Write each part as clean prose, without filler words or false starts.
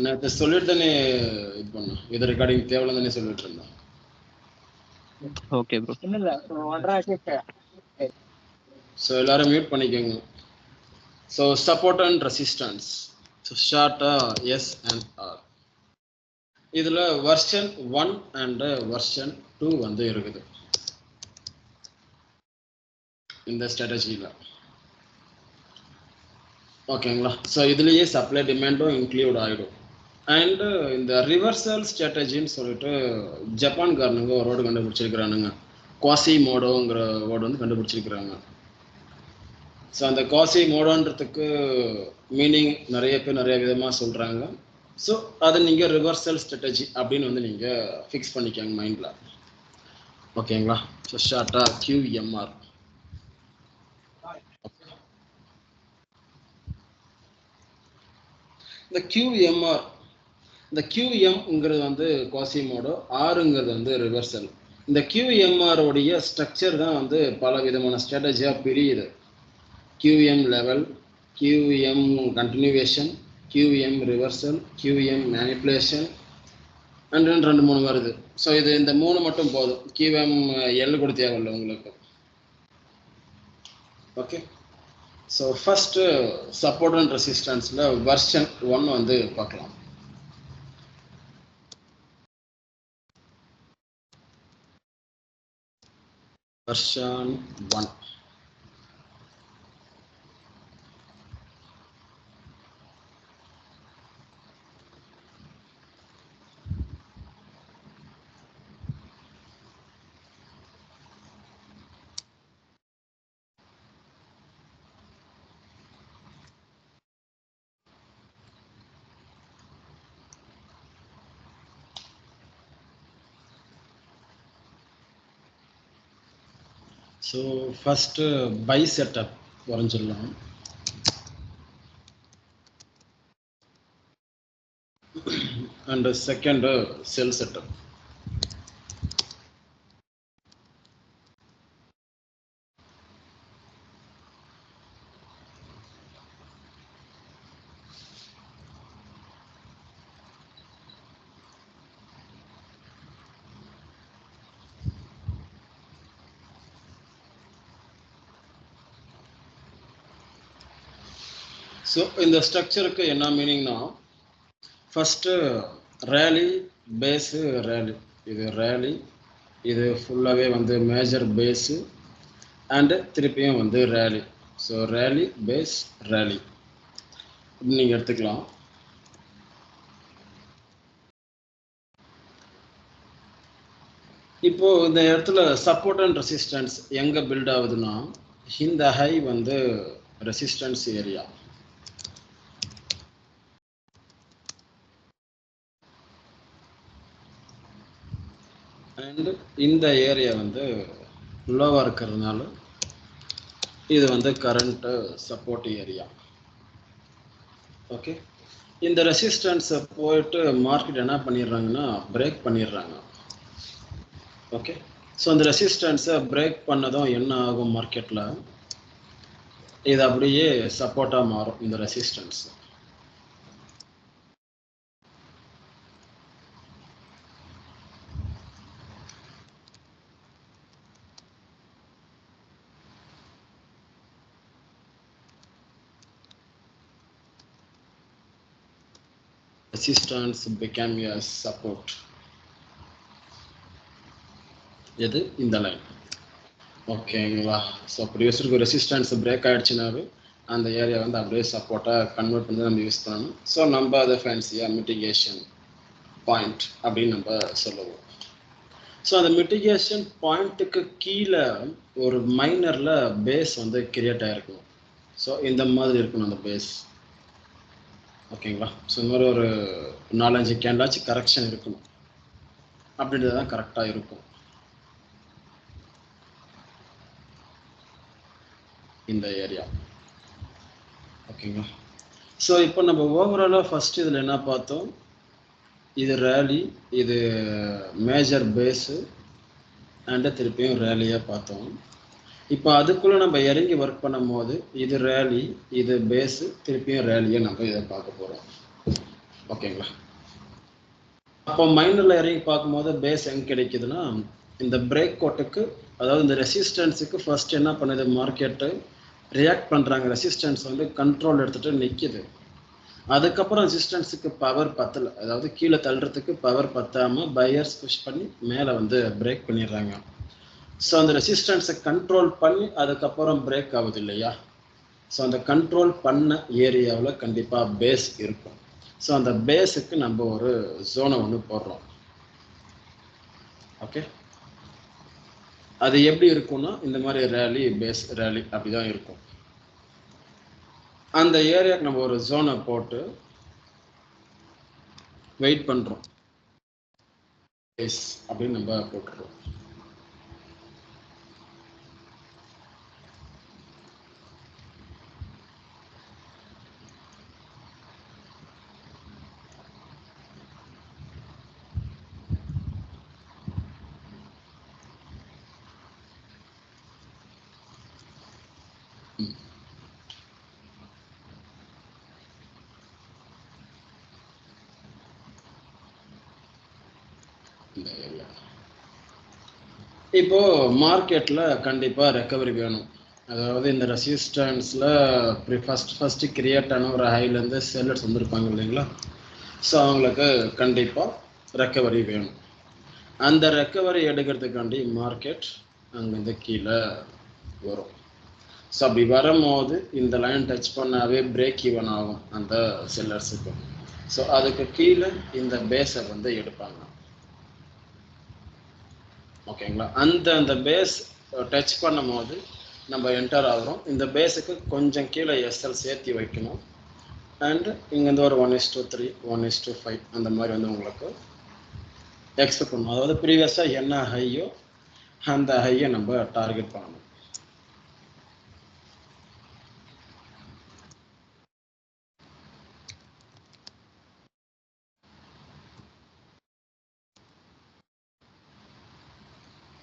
நேற்று சொல்லிட்டு தானே இது பண்ணோம். இது ரெக்கார்டிங் தேவையில்ல தானே சொல்லிட்டு இருந்தோம். Okay bro. ஸோ எல்லாரும் மியூட் பண்ணிக்கோங்க. So support and resistance, so ஷார்ட்டாக எஸ் அண்ட் ஆர். இதில் வெர்ஷன் 1 அண்ட் வெர்ஷன் 2 வந்து இருக்குது இந்த ஸ்ட்ராட்டஜியில். ஓகேங்களா? ஸோ இதுலேயே சப்ளை டிமாண்டும் இன்க்ளூட் ஆகிடும். அண்டு இந்த ரிவர்சல் ஸ்ட்ராட்டஜின்னு சொல்லிட்டு ஜப்பான்காரனுங்க ஒரு வேர்டு கண்டுபிடிச்சிருக்கிறானுங்க. குவாசி மோடோங்கிற வேர்டு வந்து கண்டுபிடிச்சிருக்கிறாங்க. ஸோ அந்த குவாசி மோடோன்றதுக்கு மீனிங் நிறைய பேர் நிறைய விதமாக சொல்கிறாங்க. ஸோ அதை நீங்கள் ரிவர்சல் ஸ்ட்ராட்டஜி அப்படின்னு வந்து நீங்கள் ஃபிக்ஸ் பண்ணிக்கோங்க மைண்டில். ஓகேங்களா? ஸோ ஷார்ட்டாக QMR. இந்த QMR, இந்த QMங்கிறது வந்து குவாசிமோடோ, ஆறுங்கிறது வந்து ரிவர்சல். இந்த QMR உடைய ஸ்ட்ரக்சர் தான் வந்து பல விதமான ஸ்ட்ராட்டஜியாக பிரியுது. QM level, QM continuation, QM reversal, QM manipulation and 2-3 வருது. ஸோ இது இந்த 3 மட்டும் போதும். QM எல் கூட தேவையில்லை உங்களுக்கு. Okay. So first support and ரெசிஸ்டன்ஸில் வெர்ஷன் 1 வந்து பார்க்கலாம். Version 1. So first buy setup வரைஞ்சிடலாம். And second sell setup. So இந்த ஸ்ட்ரக்சருக்கு என்ன மீனிங்னா, ஃபஸ்ட்டு ரேலி பேஸு ரேலி, இது ரேலி, இது ஃபுல்லாகவே வந்து மேஜர் பேஸு அண்டு திருப்பியும் வந்து rally. So rally base rally அப்படின்னு நீங்கள் எடுத்துக்கலாம். இப்போது இந்த இடத்துல சப்போர்ட் அண்ட் ரெசிஸ்டன்ஸ் எங்கே பில்ட் ஆகுதுன்னா, இந்த ஹை வந்து ரெசிஸ்டன்ஸ் ஏரியா. அண்ட் இந்த ஏரியா வந்து லோவாக இருக்கிறதுனால இது வந்து கரண்ட் சப்போர்ட் ஏரியா. ஓகே. இந்த ரெசிஸ்டன்ஸை போயிட்டு மார்க்கெட் என்ன பண்ணிடுறாங்கன்னா பிரேக் பண்ணிடுறாங்க. ஓகே. ஸோ அந்த ரெசிஸ்டன்ஸை பிரேக் பண்ணதும் என்ன ஆகும் மார்க்கெட்டில், இது அப்படியே சப்போர்ட்டாக மாறும் இந்த resistance. Resistance became a support. எது இந்த லைன். ஓகேங்களா? ஸோ ப்ரீவியஸுக்கு ரெசிஸ்டன்ஸ் பிரேக் ஆகிடுச்சுனாவே அந்த ஏரியா வந்து அப்படியே சப்போர்ட்டாக கன்வெர்ட் பண்ணி நம்ம யூஸ் பண்ணணும். ஸோ நம்ம அதை ஃபேன்சியாக மிட்டிகேஷன் பாயிண்ட் அப்படின்னு நம்ம சொல்லுவோம். ஸோ அந்த மிட்டிகேஷன் பாயிண்ட்டுக்கு கீழே ஒரு மைனரில் பேஸ் வந்து கிரியேட் ஆகிருக்கும். ஸோ இந்த மாதிரி இருக்கணும் அந்த பேஸ். ஓகேங்களா? ஸோ இந்த மாதிரி ஒரு 4-5 கேண்டாச்சும் கரெக்ஷன் இருக்கணும். அப்படின்றது தான் கரெக்டாக இருக்கும் இந்த ஏரியா. ஓகேங்களா? ஸோ இப்போ நம்ம ஓவராலாக ஃபஸ்ட் இதில் என்ன பார்த்தோம், இது ரேலி, இது மேஜர் பேஸு அண்டு திருப்பியும் ரேலியாக பார்த்தோம். இப்போ அதுக்குள்ள நம்ம இறங்கி ஒர்க் பண்ணும்போது இது ரேலி, இது பேஸ், திருப்பியும் ரேலியை நம்ம இதை பார்க்க போறோம். ஓகேங்களா? அப்போ மைனர்ல இறங்கி பார்க்கும்போது பேஸ் எங்க கிடைக்குதுன்னா இந்த பிரேக் கோட்டுக்கு, அதாவது இந்த ரெசிஸ்டன்ஸுக்கு ஃபர்ஸ்ட் என்ன பண்ணுது மார்க்கெட்டு ரியாக்ட் பண்றாங்க. ரெசிஸ்டன்ஸ் வந்து கண்ட்ரோல் எடுத்துட்டு நிக்குது. அதுக்கப்புறம் ரெசிஸ்டன்ஸுக்கு பவர் பத்தல, அதாவது கீழே தள்ளுறதுக்கு பவர் பத்தாம பையர்ஸ் புஷ் பண்ணி மேலே வந்து பிரேக் பண்ணிடுறாங்க. ஸோ அந்த ரெசிஸ்டன்ஸை கண்ட்ரோல் பண்ணி அதுக்கப்புறம் பிரேக் ஆகுது இல்லையா? ஸோ அந்த கண்ட்ரோல் பண்ண ஏரியாவில் கண்டிப்பாக பேஸ் இருக்கும். ஸோ அந்த பேஸுக்கு நம்ம ஒரு ஜோனை ஒன்று போடுறோம். ஓகே, அது எப்படி இருக்கும்னா இந்த மாதிரி ரேலி பேஸ் ரேலி அப்படிதான் இருக்கும். அந்த ஏரியாவுக்கு நம்ம ஒரு ஜோனை போட்டு வெயிட் பண்ணுறோம். பேஸ் அப்படின்னு நம்ம போட்டுருவோம். இப்போ மார்க்கெட்ல கண்டிப்பா ரெக்கவரி வேணும். அதாவது இந்த ரெசிஸ்டன்ஸ்ல ஃபர்ஸ்ட் கிரியேட் ஆன ஒரு ஹைல இருந்து செல்லர்ஸ் வந்திருப்பாங்க இல்லைங்களா? ஸோ அவங்களுக்கு கண்டிப்பா ரெக்கவரி வேணும். அந்த ரெக்கவரி எடுக்கிறதுக்காண்டி மார்க்கெட் அங்கிருந்து கீழே வரும். ஸோ அப்படி வரும்போது இந்த லைன் டச் பண்ணாவே பிரேக் ஈவன் ஆகும் அந்த செல்லர்ஸுக்கு. ஸோ அதுக்கு கீழே இந்த பேஸை வந்து எடுப்பாங்க. ஓகேங்களா? அந்த பேஸ் டச் பண்ணும்போது நம்ம என்டர் ஆகிறோம். இந்த பேஸுக்கு கொஞ்சம் கீழே எஸ்எல் சேர்த்து வைக்கணும். அண்ட் இங்கேருந்து ஒரு 1:3 1:5 அந்த மாதிரி வந்து உங்களுக்கு எக்ஸ்பெக்ட் பண்ணணும். அதாவது ப்ரீவியஸாக என்ன ஹையோ அந்த ஹையை நம்ம டார்கெட் பண்ணணும்.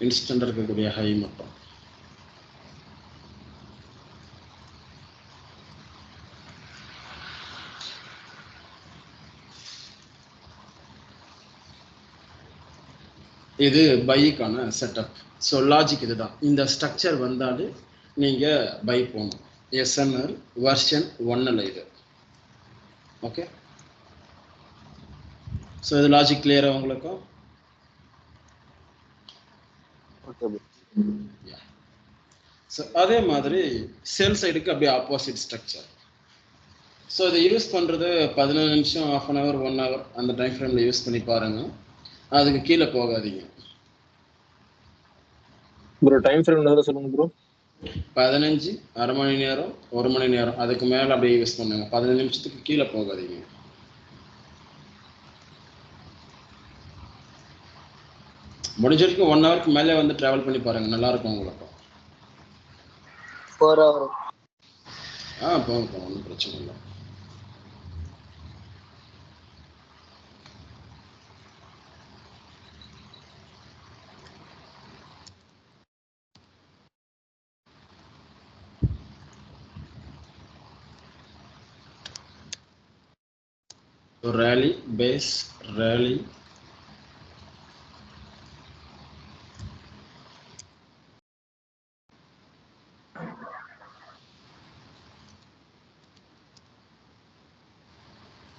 இன்ஸ்டன்ட் இருக்கக்கூடிய ஹை மட்டும். இது பைக்கான செட்டப். ஸோ லாஜிக் இதுதான். இந்த ஸ்ட்ரக்சர் வந்தாலே நீங்கள் பை போகணும். எஸ்என்ஆர் வெர்ஷன் 1ல் இது. ஓகே, ஸோ இது லாஜிக் கிளியரா உங்களுக்கும்? ஸோ அதே மாதிரி சேல் சைடுக்கு அப்படியே ஆப்போசிட் ஸ்ட்ரக்சர். ஸோ இதை யூஸ் பண்ணுறது 15 நிமிஷம், 1/2 hour 1 hour அந்த டைம் ஃப்ரேமில் யூஸ் பண்ணி பாருங்கள். அதுக்கு கீழே போகாதீங்க. ப்ரோ டைம் ஃப்ரேம் என்ன சொல்லுங்க ப்ரோ? 15, அரை மணி நேரம், 1 மணி நேரம், அதுக்கு மேலே அப்படியே யூஸ் பண்ணுங்க. 15 நிமிஷத்துக்கு கீழே போகாதீங்க. முடிஞ்ச வரைக்கும் 1 hourக்கு மேலே வந்து ட்ராவல் பண்ணி பாருங்க, நல்லா இருக்கும் உங்களுக்கு. 4 hour. போங்க, ஒன்றும் பிரச்சனை இல்லை. ரேலி பேஸ் ரேலி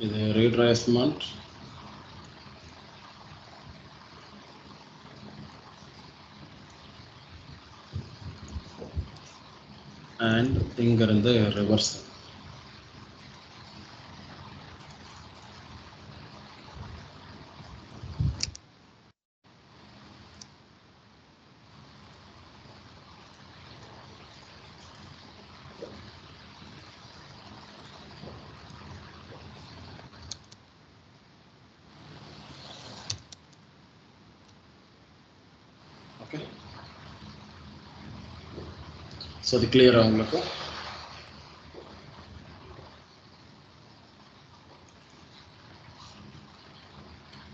இது ரீட்ரேஸ்மெண்ட் அண்ட் இங்கிருந்து ரிவர்ஸ். ஓகே, ஸோ அது கிளியரா உங்களுக்கு?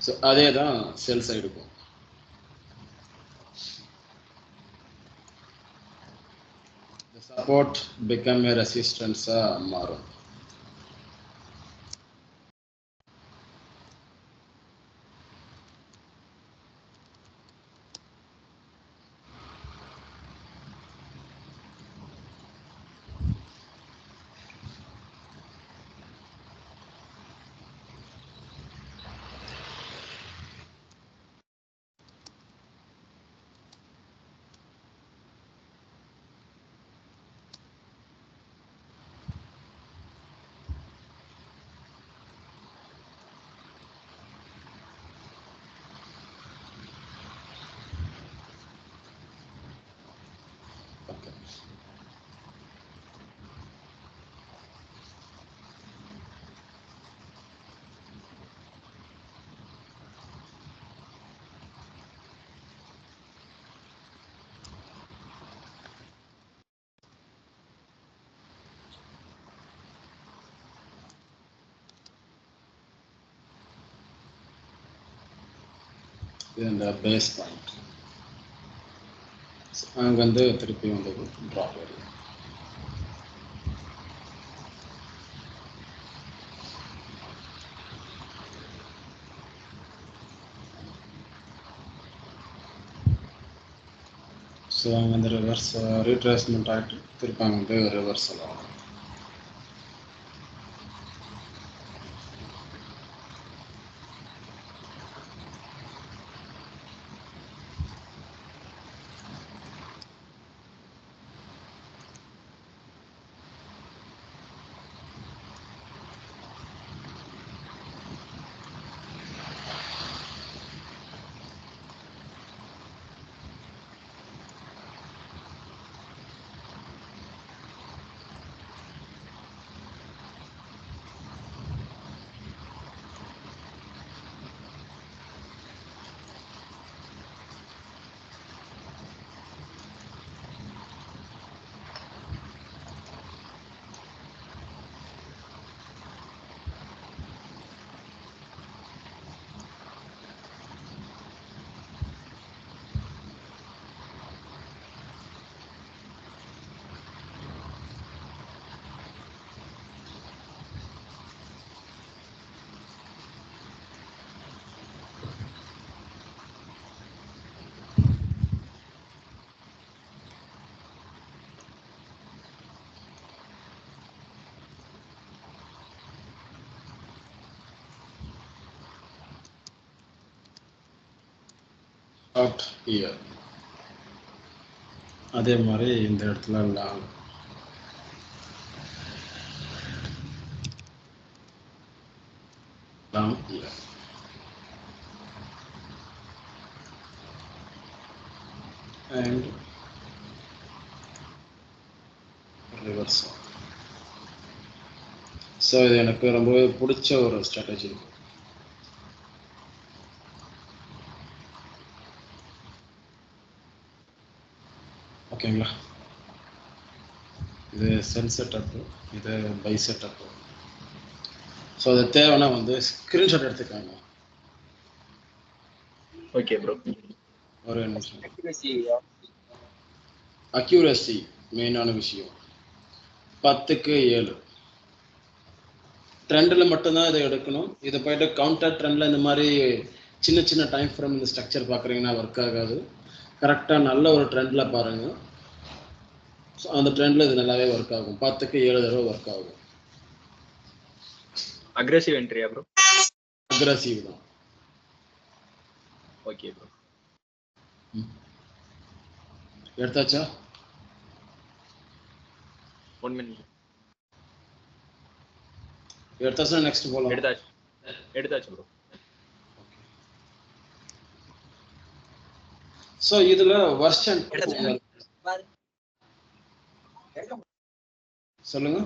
ஸோ அதே தான் சேல் சைடுக்கும். சப்போர்ட் பிகம் ஏ ரெசிஸ்டன்ஸாக மாறும். இது இந்த பேஸ் பாயிண்ட். அங்கே வந்து திருப்பி வந்து ட்ராப் ஏரியா. ஸோ அங்கே வந்து ரிவர்ஸ் ரீட்ரேஸ்மெண்ட் ஆகிட்டு திருப்பி அங்கே வந்து ரிவர்சல் ஆகும். அவுட் இயர் அதே மாதிரி இந்த இடத்துல long year. And reverse. So இது எனக்கு ரொம்பவே பிடிச்ச ஒரு ஸ்ட்ராட்டஜி. ஓகேங்களா, இது செல் செட்டப்பு, இது பை செட்டப்பு. ஸோ அது தேவைன்னா வந்து ஸ்க்ரீன்ஷாட் எடுத்துக்காங்க. Okay bro. ஒரு நிமிஷம். அக்யூரசி மெயினான விஷயம். 10க்கு 7 ட்ரெண்டில் மட்டும்தான் இதை எடுக்கணும். இதை போயிட்டு கவுண்டர் ட்ரெண்டில் இந்த மாதிரி சின்ன சின்ன டைம் ஃப்ரேம் இந்த ஸ்ட்ரக்சர் பார்க்குறீங்கன்னா ஒர்க் ஆகாது. கரெக்டாக நல்ல ஒரு ட்ரெண்டில் பாருங்கள். ஸோ அந்த ட்ரெண்டில் இது நல்லாவே ஒர்க் ஆகும். 10க்கு 7 தடவை ஒர்க் ஆகும். அக்ரெசிவ் என்ட்ரியா ப்ரோ? அக்ரெசிவ் தான். Okay bro. எடுத்தாச்சா? 1 மினிட். எடுத்தாச்சா? நெக்ஸ்ட் போகலாம். எடுத்தாச்சு ப்ரோ. ஸோ இதில் வெர்ஷன் சொல்லுங்க.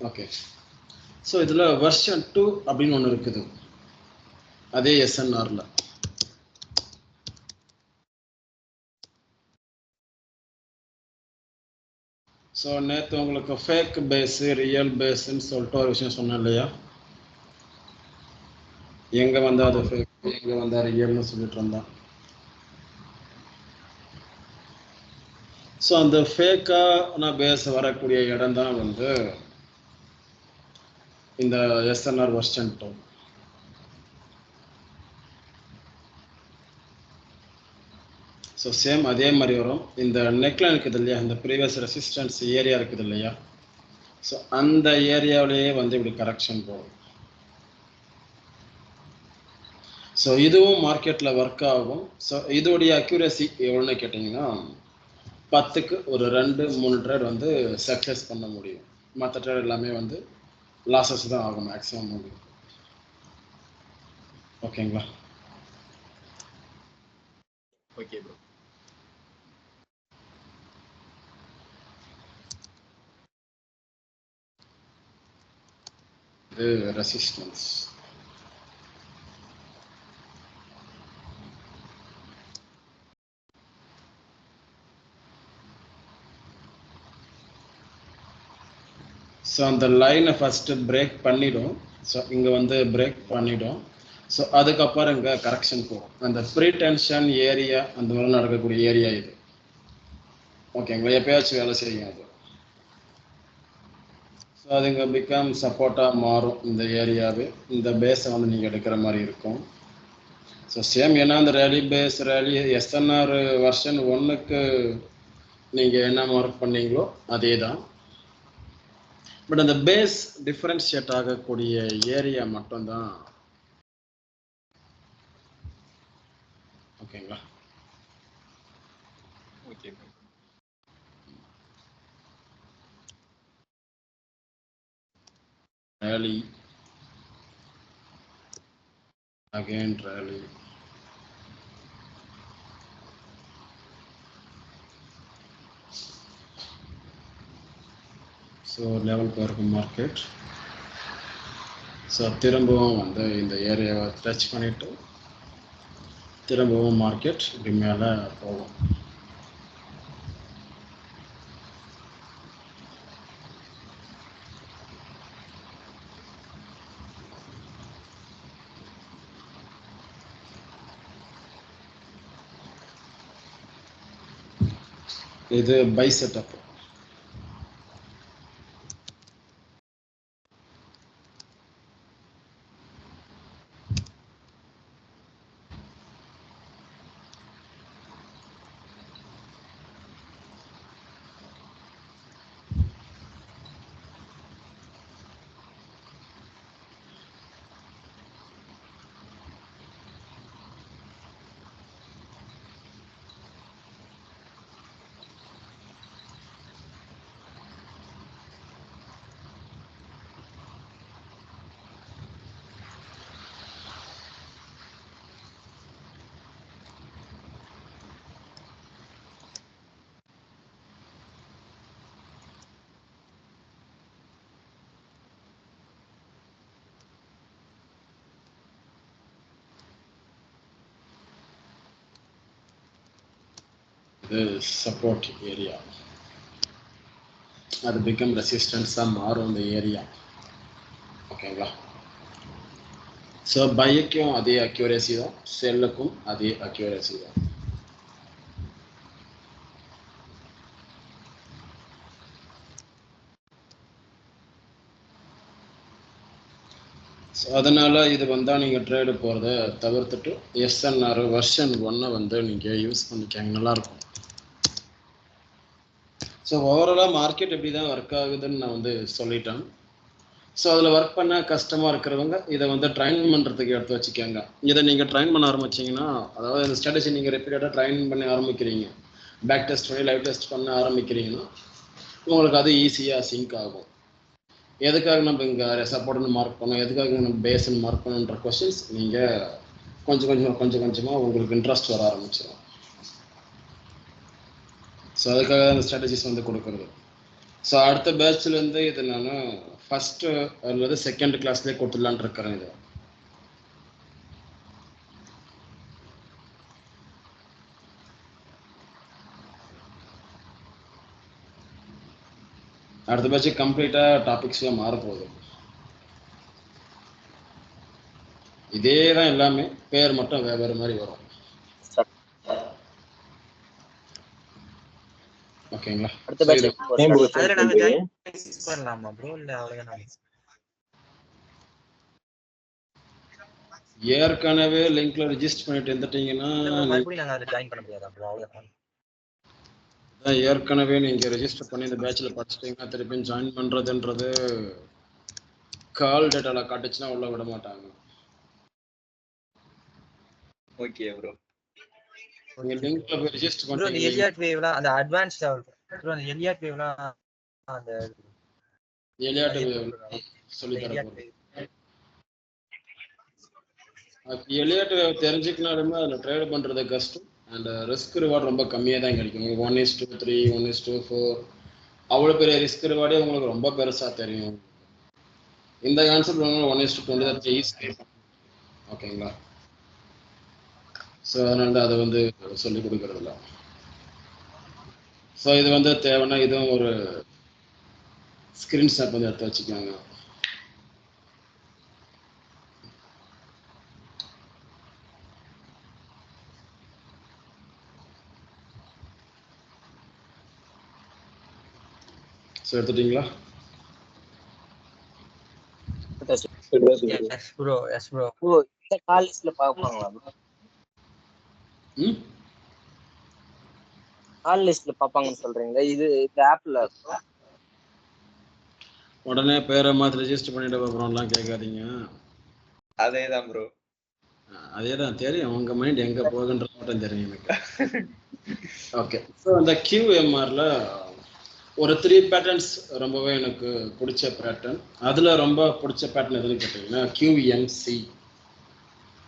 ஓகே, ஸோ இதில் வெர்ஷன் 2 அப்படின்னு ஒன்று இருக்குது. அதே எஸ்என்ஆரில். ஸோ நேற்று உங்களுக்கு ஃபேக் பேஸு ரியல் பேஸுன்னு சொல்லிட்டு ஒரு விஷயம் சொன்னேன் இல்லையா? எங்கே வந்தால் அது ஃபேக், எங்கே வந்தால் ரியல்னு சொல்லிட்டு இருந்தான். ஸோ அந்த ஃபேக்கான பேஸ் வரக்கூடிய இடம் தான் வந்து இந்த எஸ்என்ஆர் வெர்ஷன் 2. ஸோ சேம் அதே மாதிரி வரும். இந்த நெக்லைன் இருக்குது இல்லையா, இந்த ப்ரீவியஸ் ரெசிஸ்டன்ஸ் ஏரியா இருக்குது இல்லையா, ஸோ அந்த ஏரியாவிலேயே வந்து இப்படி கரெக்ஷன் போகும். ஸோ இதுவும் மார்க்கெட்டில் ஒர்க் ஆகும். ஸோ இதோடைய அக்யூரசி எவ்வளோன்னு கேட்டிங்கன்னா 10க்கு ஒரு 2-3 ட்ரேட் வந்து சக்ஸஸ் பண்ண முடியும். மற்ற ட்ரேட் எல்லாமே வந்து லாஸஸ் தான் ஆகும் மேக்ஸிமம் உங்களுக்கு. ஓகேங்களா? Okay bro. இது ரெசிஸ்டன்ஸ். ஸோ அந்த லைனை ஃபஸ்ட்டு பிரேக் பண்ணிடும். ஸோ இங்கே வந்து பிரேக் பண்ணிடும். ஸோ அதுக்கப்புறம் இங்கே கரெக்ஷன் போகும். அந்த ப்ரீ டென்ஷன் ஏரியா அந்த மாதிரி நடக்கக்கூடிய ஏரியா இது. ஓகேங்களா? எப்பயாச்சும் வேலை செய்யும் அது. ஸோ அது இங்கே பிகம் சப்போர்ட்டாக மாறும் இந்த ஏரியாவே. இந்த பேஸை வந்து நீங்கள் எடுக்கிற மாதிரி இருக்கும். ஸோ சேம் ஏன்னா அந்த Rayleigh base Rayleigh SNR version 1க்கு நீங்கள் என்ன மார்க் பண்ணீங்களோ அதே தான். பட் அந்த பேஸ் டிஃபரன்ஷியேட் ஆகக்கூடிய ஏரியா மட்டும்தான். ஓகேங்களா? Okay. Rally again rally. So level போயிருக்கும் மார்க்கெட். ஸோ திரும்பவும் வந்து இந்த ஏரியாவை டச் பண்ணிவிட்டு திரும்பவும் மார்க்கெட் இப்படி மேலே போகும். இது பை செட்டப். இது சப்போர்ட் ஏரியா. அது பிகம் ரெசிஸ்டன்ஸாக மாறும் இந்த ஏரியா. ஓகேங்களா? ஸோ பைக்கும் அதே அக்யூரேசி தான், செல்லுக்கும் அதே அக்யூரேசி தான். ஸோ அதனால் இது வந்தால் நீங்கள் ட்ரேடு போகிறத தவிர்த்துட்டு எஸ்என்ஆர் வெர்ஷன் 1 வந்து நீங்கள் யூஸ் பண்ணிக்கங்க, நல்லாயிருக்கும். ஸோ ஓவராலாக மார்க்கெட் எப்படி தான் ஒர்க் ஆகுதுன்னு நான் வந்து சொல்லிட்டேன். ஸோ அதில் ஒர்க் பண்ண கஷ்டமாக இருக்கிறவங்க இதை வந்து ட்ரைன் பண்ணுறதுக்கு எடுத்து வச்சுக்கோங்க. இதை நீங்கள் ட்ரைன் பண்ண ஆரம்பிச்சிங்கன்னா, அதாவது இந்த ஸ்ட்ராட்டஜி நீங்கள் ரிப்பீட்டடாக ட்ரைன் பண்ணி ஆரம்பிக்கிறீங்க, பேக் டெஸ்ட் பண்ணி லைவ் டெஸ்ட் பண்ண ஆரம்பிக்கிறீங்கன்னா உங்களுக்கு அது ஈஸியாக சிங்க் ஆகும். எதுக்காக நம்ம இங்கே சப்போர்ட்னு மார்க் பண்ணோம், எதுக்காக நம்ம பேஸ்ன்னு மார்க் பண்ணணுன்ற கொஸ்டின்ஸ் நீங்கள் கொஞ்சம் கொஞ்சமாக உங்களுக்கு இன்ட்ரெஸ்ட் வர ஆரம்பிச்சிடும். ஸோ அதுக்காக தான் அந்த ஸ்ட்ராட்டஜிஸ் வந்து கொடுக்குறது. ஸோ அடுத்த பேட்ச்லேருந்து இது நான் ஃபஸ்ட்டு அல்லது செகண்ட் கிளாஸ்லேயே கொடுத்துடலான் இருக்கிறேன். இது அடுத்த பேட்ச் கம்ப்ளீட்டாக டாபிக்ஸ்லாம் மாறப்போகுது. இதே தான் எல்லாமே, பேர் மட்டும் வேறு மாதிரி வரும். ஓகே. ஓகேங்களா? அடுத்த So, பேட்ச் இது அதுல நாங்க ஜாயின் பண்ணலாமா ப்ரோ இல்ல அவ்வளவுதானா? ஏற்கனவே லிங்க்ல ரெஜிஸ்டர் பண்ணிட்டு இருந்துட்டீங்கன்னா மறுபடியும் நாங்க அதுல ஜாயின் பண்ண முடியாதா ப்ரோ? அவ்வளவுதான். ஏற்கனவே நீங்க ரெஜிஸ்டர் பண்ணி இந்த பேட்ச்ல படிச்சிட்டீங்கன்னா திருப்பி ஜாயின் பண்றதுன்றது கால் டேட்டால காட்டுச்சுன்னா உள்ள விட மாட்டாங்க. Okay bro. நீங்க லிங்க்ல போய் ரெஜிஸ்டர் ப்ரோ அந்த பண்ணீங்க. எலியாட் வேவ்ல அந்த அட்வான்ஸ் லெவல் ப்ரோ அந்த எலியாட் வேவ்ல அந்த எலியாட் சொல்லி தர எலியாட் போறேன். வேவ் எலியாட் தெரிஞ்சுக்கினாலுமே அதில் ட்ரேட் பண்ணுறது கஷ்டம் அண்ட் ரிஸ்க் ரிவார்டு ரொம்ப கம்மியாக தான் கிடைக்கும். 1:3 1:4 அவ்வளோ பெரிய ரிஸ்க் ரிவார்டே உங்களுக்கு ரொம்ப பெருசாக தெரியும். இந்த கான்செப்ட் 1:20 தான் ஈஸி. ஓகேங்களா? ஸோ அதனால அதை வந்து சொல்லி கொடுக்கறதில்ல. ஸோ இது வந்து தேவைன்னா இதுவும் ஒரு ஸ்க்ரீன்ஷாட் வந்து எடுத்து வச்சுக்கோங்க. ஸோ எடுத்துட்டீங்களா? Yes bro yes bro. ஓ இந்த கால் லிஸ்ட்ல பாப்பாங்களா ப்ரோ? கால் லிஸ்ட்ல பாப்பாங்கன்னு சொல்றீங்க. இது இந்த ஆப்ல உடனே பேரை மாற்றி ரெஜிஸ்டர் பண்ணிட்டு போகிறோம்லாம் கேட்காதீங்க. அதேதான் ப்ரோ. அதே தான் தெரியும். உங்க மைண்ட் எங்க போகுன்றது மட்டும் தெரியும் எனக்கு. ஓகே. ஸோ அந்த QMRல ஒரு 3 பேட்டர்ன்ஸ் ரொம்பவே எனக்கு பிடிச்ச பேட்டர்ன். அதுல ரொம்ப பிடிச்ச பேட்டர்ன் எதுன்னு கேட்டீங்கன்னா QMC.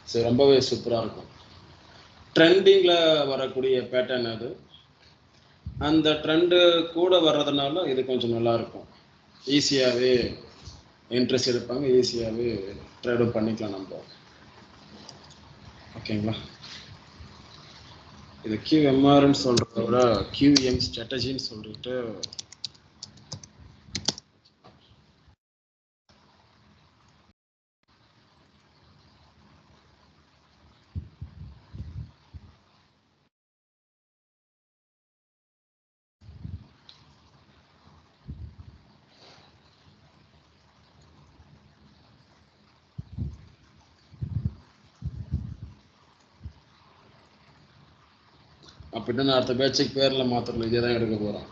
ஸோ ரொம்பவே சூப்பராக இருக்கும். ட்ரெண்டிங்ல வரக்கூடிய பேட்டர்ன் அது. அந்த ட்ரெண்டு கூட வர்றதுனால இது கொஞ்சம் நல்லா இருக்கும். ஈஸியாகவே இன்ட்ரெஸ்ட் எடுப்பாங்க, ஈஸியாகவே ட்ரேடும் பண்ணிக்கலாம் நம்ம. ஓகேங்களா? இது QMRன்னு சொல்றத விட QM ஸ்ட்ராட்டஜின்னு சொல்லிட்டு அப்படின்னா நான் அடுத்த பேட்சுக்கு பேரில் மாத்திரல, இதே தான் எடுக்க போகிறோம்.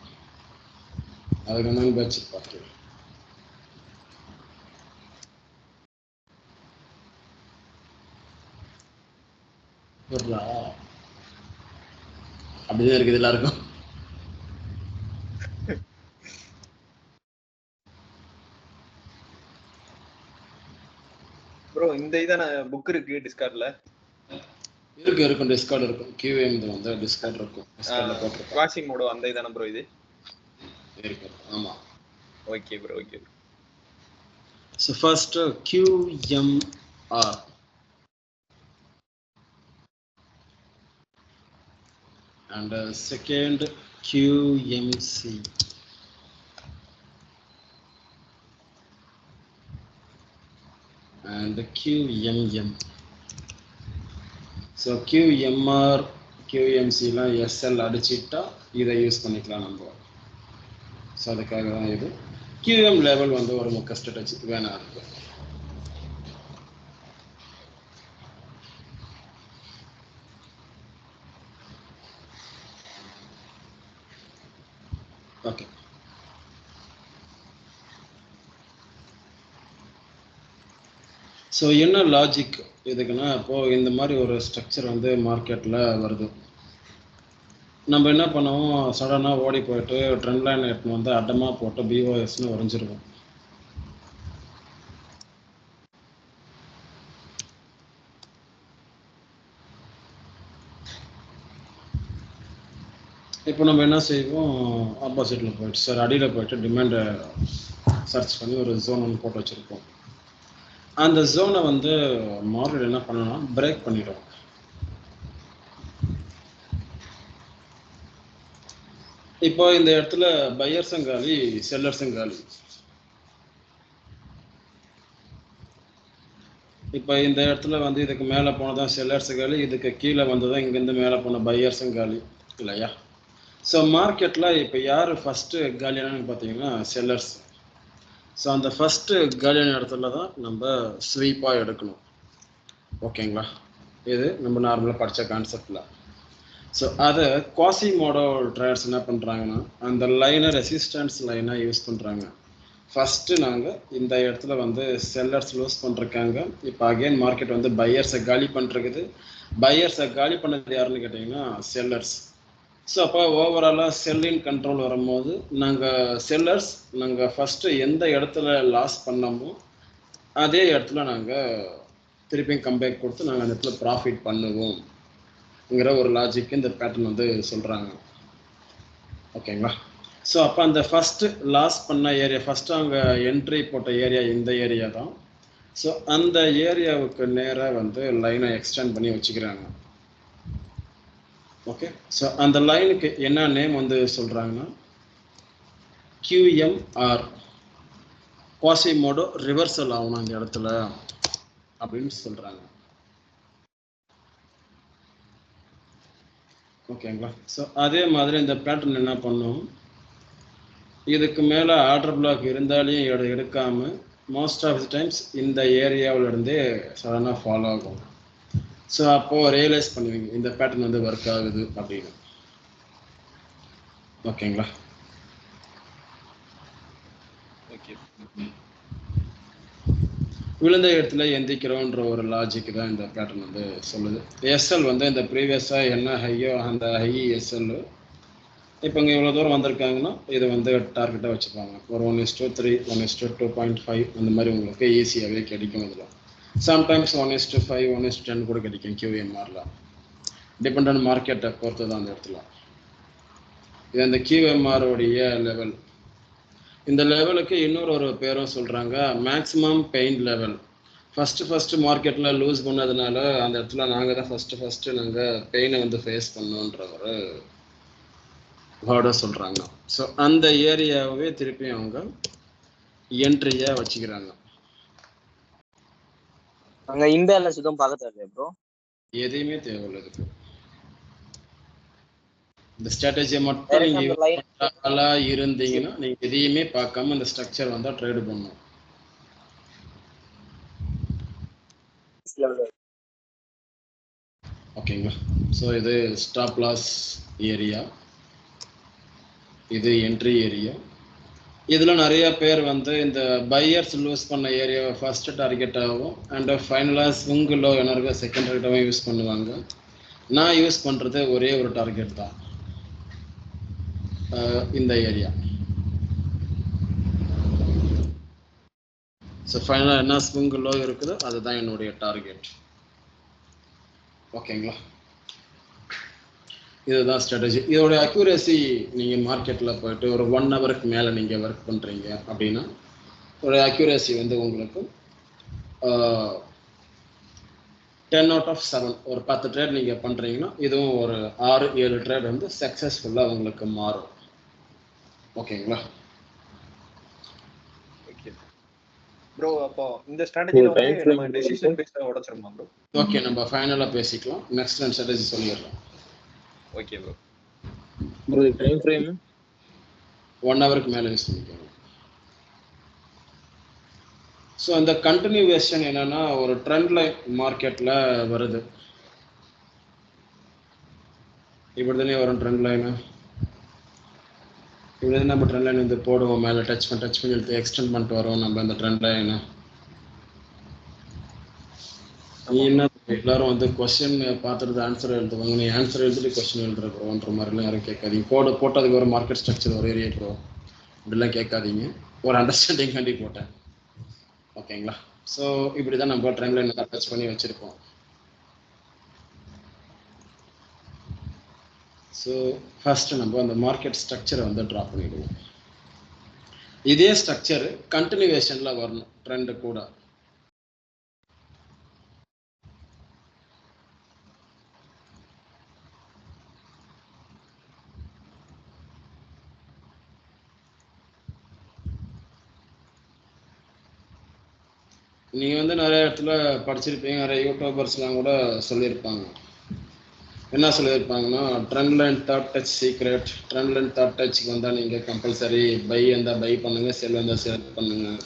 அதுக்கு என்ன பேட்சுக்கு பார்த்துக்கலாம். அப்படிதான் இருக்குது எல்லாருக்கும். ப்ரோ இந்த இதான புக் இருக்கு டிஸ்கார்ட்ல? இருக்கும் டிஸ்கார்ட் இருக்கும். QM வந்து டிஸ்கார்ட் இருக்கும். டிஸ்கார்ட்ல போட்டுருக்கோம். வாஷிங் மோடோ அந்த இதான ப்ரோ இது? இருக்கு. ஆமா. Okay bro okay. So first QMR. And second QMC. And QMM. So QMR QMCலாம் SL அடிச்சிட்டா இதை யூஸ் பண்ணிக்கலாம் நம்ம. ஸோ அதுக்காக தான் இது. QM லெவல் வந்து ஒரு முக்க ஸ்ட்ராட்டஜி வேணா இருக்கு. ஓகே. ஸோ என்ன லாஜிக் இதுக்குன்னா, இப்போது இந்த மாதிரி ஒரு ஸ்ட்ரக்சர் வந்து மார்க்கெட்டில் வருது. நம்ம என்ன பண்ணுவோம், சடனாக ஓடி போயிட்டு ட்ரெண்ட் லைன் எடுத்துன்னு வந்து அட்டமாக போட்டு BOSன்னு வரைஞ்சிருவோம். இப்போ நம்ம என்ன செய்வோம், ஆப்போசிட்டில் போயிட்டு சார் அடியில் போயிட்டு டிமாண்டை சர்ச் பண்ணி ஒரு ஜோன் ஒன்று போட்டு வச்சுருப்போம். அந்த ஜோனை வந்து மார்க்கெட் என்ன பண்ணணும்னா பிரேக் பண்ணிடும். இப்போ இந்த இடத்துல பையர்ஸும் காலி, செல்லர்ஸும் காலி. இப்போ இந்த இடத்துல வந்து இதுக்கு மேலே போனதான் செல்லர்ஸு காலி, இதுக்கு கீழே வந்ததான் இங்கேருந்து மேலே போன பையர்ஸும் காலி இல்லையா? ஸோ மார்க்கெட்டில் இப்போ யார் ஃபஸ்ட்டு காலியானு பார்த்தீங்கன்னா செல்லர்ஸ். ஸோ அந்த ஃபஸ்ட்டு காலியான இடத்துல தான் நம்ம ஸ்வீப்பாக எடுக்கணும். ஓகேங்களா, இது நம்ம நார்மலாக படித்த கான்செப்டில். ஸோ அதை குவாசிமோடோ ட்ரேடர்ஸ் என்ன பண்ணுறாங்கன்னா அந்த லைனை ரெசிஸ்டன்ஸ் லைனாக யூஸ் பண்ணுறாங்க. ஃபஸ்ட்டு நாங்கள் இந்த இடத்துல வந்து செல்லர்ஸ் லூஸ் பண்ணிருக்காங்க. இப்போ அகெயின் மார்க்கெட் வந்து பையர்ஸை காலி பண்ணிருக்குது. பையர்ஸை காலி பண்ணது யாருன்னு கேட்டிங்கன்னா செல்லர்ஸ். ஸோ அப்போ ஓவராலாக செல்லின் கண்ட்ரோல் வரும்போது நாங்கள் ஃபஸ்ட்டு எந்த இடத்துல லாஸ் பண்ணோமோ அதே இடத்துல நாங்கள் திருப்பியும் கம்பேக் கொடுத்து நாங்கள் அந்த இடத்துல ப்ராஃபிட் பண்ணுவோம்ங்கிற ஒரு லாஜிக்கு இந்த பேட்டர்ன் வந்து சொல்கிறாங்க. ஓகேங்களா, ஸோ அப்போ அந்த ஃபஸ்ட்டு லாஸ் பண்ண ஏரியா, ஃபஸ்ட்டு அவங்க என்ட்ரி போட்ட ஏரியா இந்த ஏரியா தான். ஸோ அந்த ஏரியாவுக்கு நேராக வந்து லைனை எக்ஸ்டெண்ட் பண்ணி வச்சுக்கிறாங்க. ஓகே, ஸோ அந்த லைனுக்கு என்ன நேம் வந்து சொல்கிறாங்கன்னா QMR, குவாசிமோடோ ரிவர்சல் ஆகணும் அந்த இடத்துல அப்படின்னு சொல்கிறாங்க. ஓகேங்களா, ஸோ அதே மாதிரி இந்த பேட்டர்ன் என்ன பண்ணும், இதுக்கு மேலே ஆர்டர் பிளாக் இருந்தாலையும் எடுக்காமல் மோஸ்ட் ஆஃப் தி டைம்ஸ் இந்த ஏரியாவிலேருந்தே சடனாக ஃபாலோ ஆகும். ஸோ அப்போது ரியலைஸ் பண்ணுவீங்க இந்த பேட்டர்ன் வந்து ஒர்க் ஆகுது அப்படின்னு. ஓகேங்களா, ஓகே. விழுந்த இடத்துல எந்திக்கிறோன்ற ஒரு லாஜிக் தான் இந்த பேட்டர்ன் வந்து சொல்லுது. எஸ்எல் வந்து இந்த ப்ரீவியஸாக என்ன ஹையோ அந்த ஹை எஸ்எல் இப்போ இங்கே இவ்வளோ தூரம் வந்திருக்காங்கன்னா இது வந்து டார்கெட்டாக வச்சுப்பாங்க. ஒரு 1:3, 1:2.5 அந்த மாதிரி உங்களுக்கு ஈஸியாகவே கிடைக்கும். இதில் சம்டைம்ஸ் 1:5, 1:10 கூட கிடைக்கும் QMRல. டிபெண்ட் ஆன் மார்க்கெட்டை பொறுத்து தான் அந்த இடத்துல. இது அந்த QMR-உடைய லெவல். இந்த லெவலுக்கு இன்னொரு பேரும் சொல்கிறாங்க மேக்ஸிமம் பெயின் லெவல். ஃபஸ்ட்டு மார்க்கெட்டில் லூஸ் பண்ணதுனால அந்த இடத்துல நாங்கள் தான் ஃபஸ்ட்டு நாங்கள் பெயினை வந்து ஃபேஸ் பண்ணோன்ற ஒரு வேர்டை சொல்கிறாங்க. ஸோ அந்த ஏரியாவே திருப்பி அவங்க என்ட்ரியாக வச்சுக்கிறாங்க. அங்க இம்பேலன்ஸ் எதுவும் பார்க்க தேவையில்லையா ப்ரோ? எதையுமே தேவையில்லை இதுக்கு. இந்த ஸ்ட்ராட்டஜியை மட்டும் நீங்கள் இருந்தீங்கன்னா நீங்கள் எதையுமே பார்க்காம இந்த ஸ்ட்ரக்சர் வந்தால் ட்ரேடு பண்ணணும். ஓகேங்களா, ஸோ இது ஸ்டாப் லாஸ் ஏரியா, இது என்ட்ரி ஏரியா. இதில் நிறைய பேர் வந்து இந்த பையர்ஸ் லூஸ் பண்ண ஏரியாவை ஃபர்ஸ்ட் டார்கெட் ஆகும் அண்ட் ஃபைனலாக ஸ்விங் லோ என்ன செகண்ட் டார்கெட்டாகவும் யூஸ் பண்ணுவாங்க. நான் யூஸ் பண்ணுறது ஒரே ஒரு டார்கெட் தான், இந்த ஏரியா. ஸோ ஃபைனலாக என்ன ஸ்விங் லோ இருக்குதோ அதுதான் என்னுடைய டார்கெட். ஓகேங்களா, இதுதான் ஸ்ட்ராட்டஜி. இதோட அக்யூரேசி நீங்கள் மார்க்கெட்டில் போயிட்டு ஒரு 1 ஹவருக்கு மேலே நீங்கள் ஒர்க் பண்ணுறீங்க அப்படின்னா ஒரு அக்யூரேசி வந்து உங்களுக்கு 10 out of 7, ஒரு 10 ட்ரேட் நீங்கள் பண்ணுறீங்கன்னா இதுவும் ஒரு 6-7 ட்ரேட் வந்து சக்ஸஸ்ஃபுல்லாக உங்களுக்கு மாறும். ஓகேங்களா, ஓகே ப்ரோ. அப்போ இந்த ஸ்ட்ராட்டஜில வந்து நம்ம டெசிஷன் பேஸ்டா உடைச்சிரமா ப்ரோ? ஓகே, நம்ம ஃபைனலாக பேசிக்கலாம். நெக்ஸ்ட் நான் ஸ்ட்ராட்டஜி சொல்லிடுறேன். Okay bro. Bro time frame 1 ஹவருக்கு மேலே யூஸ் பண்ணிக்கோங்க. ஸோ அந்த கண்டினியூவேஷன் என்னன்னா ஒரு ட்ரெண்ட் லைன் மார்க்கெட்டில் வருது. இப்படி தானே வரும் ட்ரெண்ட் லைனு. இப்படி தான் நம்ம ட்ரெண்ட் லைன் வந்து போடுவோம், மேலே டச் பண்ணி எடுத்து எக்ஸ்டெண்ட் பண்ணிட்டு வரோம் நம்ம இந்த ட்ரெண்ட் லைனை. நீ என்ன எல்லாரும் வந்து கொஸ்டின் பார்த்துட்டு ஆன்சர் எழுதுவாங்க, நீ ஆன்சர் எழுதிட்டு கொஸ்டின் எழுதுறோன்ற மாதிரிலாம் யாரும் கேட்காதீங்க. போட்டதுக்கு ஒரு மார்க்கெட் ஸ்ட்ரக்சர் ஒரு ஏரியா ப்ரோ இப்படிலாம் கேட்காதீங்க. ஒரு அண்டர்ஸ்டாண்டிங் காண்டி போட்டேன். ஓகேங்களா, ஸோ இப்படி தான் நம்ம ட்ரெண்ட் லைன் டச் பண்ணி வச்சுருக்கோம். ஸோ ஃபஸ்ட்டு நம்ம அந்த மார்க்கெட் ஸ்ட்ரக்சரை வந்து ட்ரா பண்ணிடுவோம். இதே ஸ்ட்ரக்சர் கண்டினியூவேஷனில் வரணும் ட்ரெண்டு கூட. நீங்கள் வந்து நிறைய இடத்துல படிச்சிருப்பீங்க, நிறைய யூடியூபர்ஸ்லாம் கூட சொல்லியிருப்பாங்க. என்ன சொல்லியிருப்பாங்கன்னா trend line third touch secret, trend line third டச்சுக்கு வந்தால் நீங்கள் கம்பல்சரி பை இருந்தால் பை பண்ணுங்கள், செல் வந்தால் செல் பண்ணுங்கள்,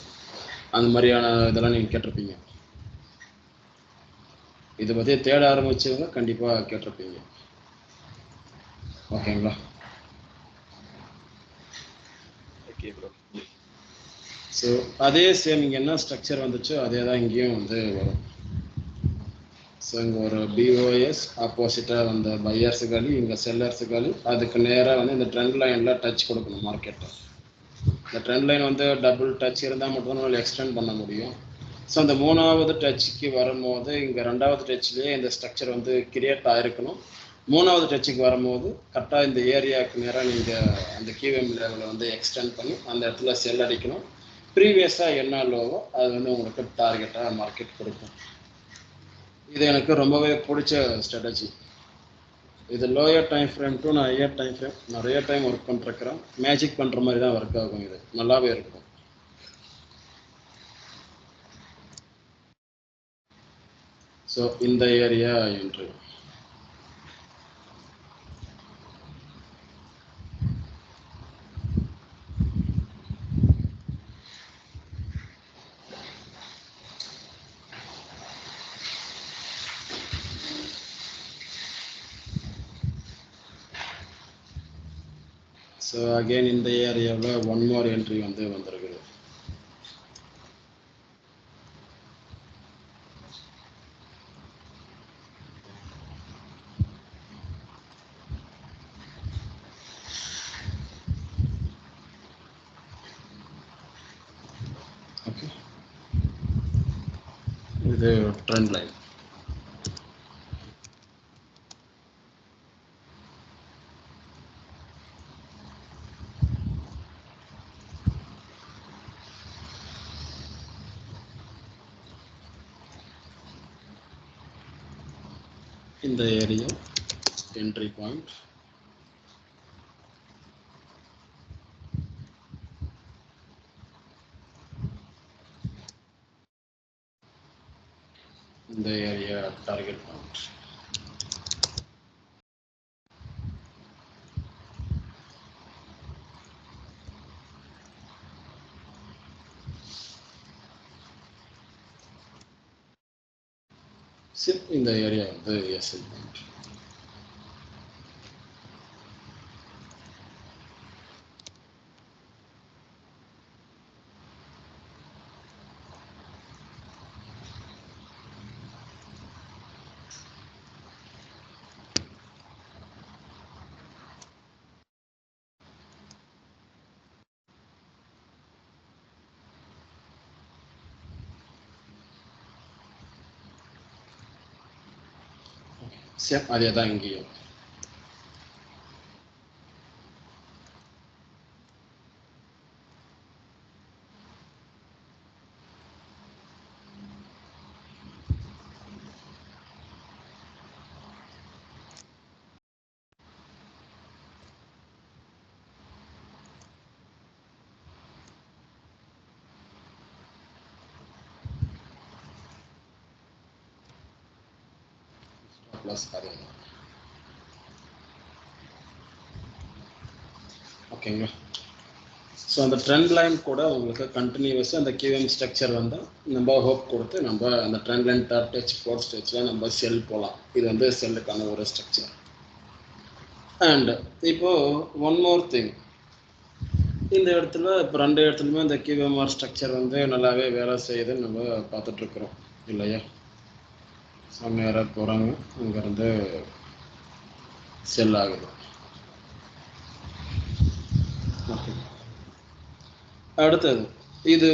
அந்த மாதிரியான இதெல்லாம் நீங்கள் கேட்டிருப்பீங்க. இதை பற்றி தேட ஆரம்பிச்சவங்க கண்டிப்பாக கேட்டிருப்பீங்க. ஓகேங்களா? Okay bro. ஸோ அதே சேம் இங்கே என்ன ஸ்ட்ரக்சர் வந்துச்சோ அதே தான் இங்கேயும் வந்து வரும். ஸோ இங்கே ஒரு பிஓஎஸ் ஆப்போசிட்டாக வந்த பையர்ஸுக்காளி, இங்கே செல்லர்ஸுக்காளி, அதுக்கு நேராக வந்து இந்த ட்ரெண்ட் லைனில் டச் கொடுக்கணும் மார்க்கெட்டை. இந்த ட்ரெண்ட் லைன் வந்து டபுள் டச் இருந்தால் மட்டும் நம்மளால் எக்ஸ்டெண்ட் பண்ண முடியும். ஸோ அந்த மூணாவது டச்சுக்கு வரும்போது இங்கே ரெண்டாவது டச்லேயே இந்த ஸ்ட்ரக்சர் வந்து கிரியேட் ஆகிருக்கணும். மூணாவது டச்சுக்கு வரும்போது கரெக்டாக இந்த ஏரியாவுக்கு நேராக நீங்கள் அந்த கியூஎம் லெவலை வந்து எக்ஸ்டெண்ட் பண்ணி அந்த இடத்துல செல் அடிக்கணும். ப்ரீவியஸாக என்ன லோவோ அது வந்து உங்களுக்கு டார்கெட்டாக மார்க்கெட் கொடுக்கும். இது எனக்கு ரொம்பவே பிடிச்ச ஸ்ட்ராட்டஜி. இது லோயர் டைம் ஃப்ரேம் டு நான் ஹையர் டைம் ஃப்ரேம் நிறைய டைம் ஒர்க் பண்ணிருக்கிறேன். மேஜிக் பண்ணுற மாதிரி தான் ஒர்க் ஆகும். இது நல்லாவே இருக்கும். ஸோ இந்த ஏரியா என்று ஸோ அகெயின் இந்த ஏரியாவில் ஒன் மோர் என்ட்ரி வந்து வந்திருக்குது. ஓகே, இது ட்ரெண்ட் லைன். இந்த ஏரியா என்ட்ரி பாயிண்ட். இந்த ஏரியா டார்கெட் பாயிண்ட். இந்த ஏரியா வந்து எஸ்எல் பாயிண்ட். சேம் அதே தான் இங்கேயும். ப்ளஸ் அதே தான். ஓகேங்களா? ஸோ அந்த ட்ரெண்ட் லைன் கூட உங்களுக்கு கண்டினியூஸாக அந்த கியூஎம் ஸ்ட்ரக்சர் வந்தால் நம்ம ஹோப் கொடுத்து நம்ம அந்த trend line third touch fourth ஸ்டேஜில் நம்ம செல் போகலாம். இது வந்து செல்லுக்கான ஒரு ஸ்ட்ரக்சர். அண்ட் இப்போது ஒன் மோர் திங், இந்த இடத்துல இப்போ ரெண்டு இடத்துலையுமே இந்த கியூஎம்ஆர் ஸ்ட்ரக்சர் வந்து நல்லாவே வேலை செய்யுதுன்னு நம்ம பார்த்துட்ருக்குறோம் இல்லையா? ஸோ நேராக போகிறாங்க, அங்கேருந்து செல் ஆகுது. ஓகே, அடுத்தது இது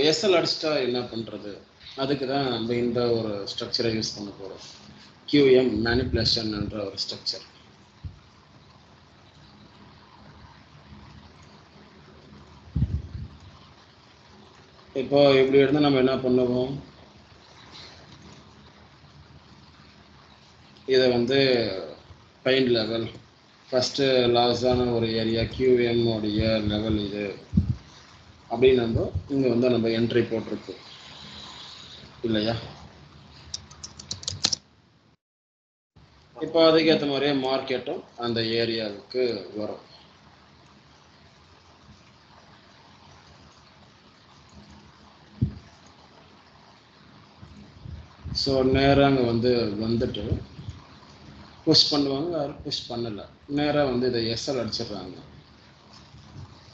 எஸ்எல் அடிச்சிட்டா என்ன பண்ணுறது? அதுக்கு தான் நம்ம இந்த ஒரு ஸ்ட்ரக்சரை யூஸ் பண்ண போகிறோம். கியூஎம் மேனிப்புலேஷன் என்ற ஒரு ஸ்ட்ரக்சர். இப்போ இப்படி இருந்தால் நம்ம என்ன பண்ணுவோம்? இதை வந்து ஃபைண்ட் லெவல் ஃபஸ்ட்டு லாஸான ஒரு ஏரியா கியூஎம் உடைய லெவல் இது அப்படின்னு நம்ம இங்கே வந்து நம்ம என்ட்ரி போட்டிருக்கோம் இல்லையா? இப்போ அதுக்கேற்ற மாதிரியே மார்க்கெட்டும் அந்த ஏரியாவுக்கு வரும். ஸோ நேராக அங்கே வந்துட்டு புஷ் பண்ணுவாங்க, யாரும் புஷ் பண்ணலை, நேராக இதை எஸ்எல் அடிச்சிடுறாங்க.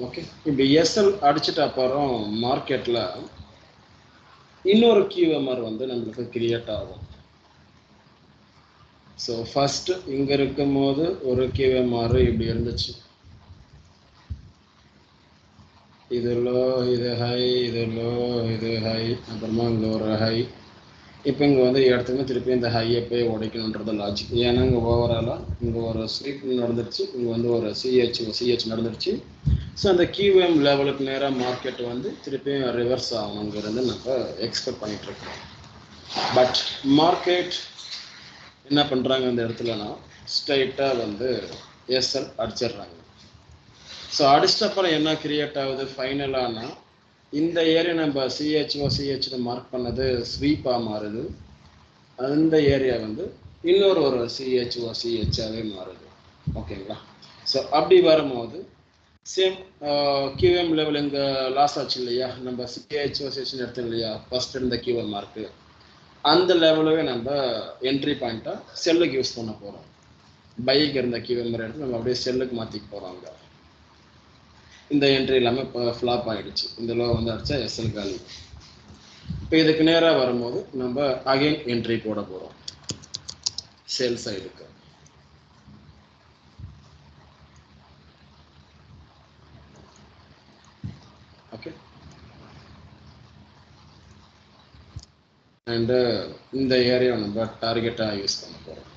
ஓகே, இப்படி எஸ்எல் அடிச்சிட்ட அப்புறம் மார்க்கெட்டில் இன்னொரு QMR நம்மளுக்கு கிரியேட் ஆகும். ஸோ ஃபர்ஸ்ட் இங்கே இருக்கும் போது ஒரு QMR இப்படி இருந்துச்சு, இது லோ, இது ஹை, இது லோ, இது ஹை, அப்புறமா இங்கே ஒரு ஹை. இப்போ இங்கே இடத்துக்கு திருப்பி இந்த ஹையை போய் உடைக்கணுன்றது லாஜிக். ஏன்னா இங்கே ஓவராலாக இங்கே ஒரு ஸ்வீப் நடந்துருச்சு, இங்கே ஒரு சிஹெச் நடந்துருச்சு. ஸோ அந்த QM லெவலுக்கு நேராக மார்க்கெட் திருப்பியும் ரிவர்ஸ் ஆகணுங்கிறது நம்ம எக்ஸ்பெக்ட் பண்ணிகிட்ருக்கோம். பட் மார்க்கெட் என்ன பண்ணுறாங்க இந்த இடத்துலனா ஸ்ட்ரைட்டாக எஸ்எல் அடிச்சிடுறாங்க. ஸோ அடிச்சிட்டப்பறம் என்ன கிரியேட் ஆகுது ஃபைனலானா இந்த ஏரியா நம்ம சிஹெச்னு மார்க் பண்ணது ஸ்வீப்பாக மாறுது. அந்த ஏரியா இன்னொரு ஒரு சிஹெச்ஆவே மாறுது. ஓகேங்களா? ஸோ அப்படி வரும்போது சேம் QM லெவல் இங்கே லாஸ் ஆச்சு இல்லையா, நம்ம சிஹெச்னு எடுத்தோம் இல்லையா ஃபர்ஸ்ட் இருந்த QM மார்க்கு, அந்த லெவலவே நம்ம என்ட்ரி பாயிண்ட்டாக செல்லுக்கு யூஸ் பண்ண போகிறோம். பைக்கு இருந்த QM எடுத்து நம்ம அப்படியே செல்லுக்கு மாற்றிக்க போகிறோம். இந்த என்ட்ரி எல்லாமே இப்போ ஃப்ளாப் ஆகிடுச்சு, இந்த லோ அடித்தா எஸ்எல் காலி. இப்போ இதுக்கு நேராக வரும்போது நம்ம அகைன் என்ட்ரி போட போகிறோம் சேல் சைடுக்கு. ஓகே, அண்டு இந்த ஏரியா நம்ம டார்கெட்டாக யூஸ் பண்ண போகிறோம்.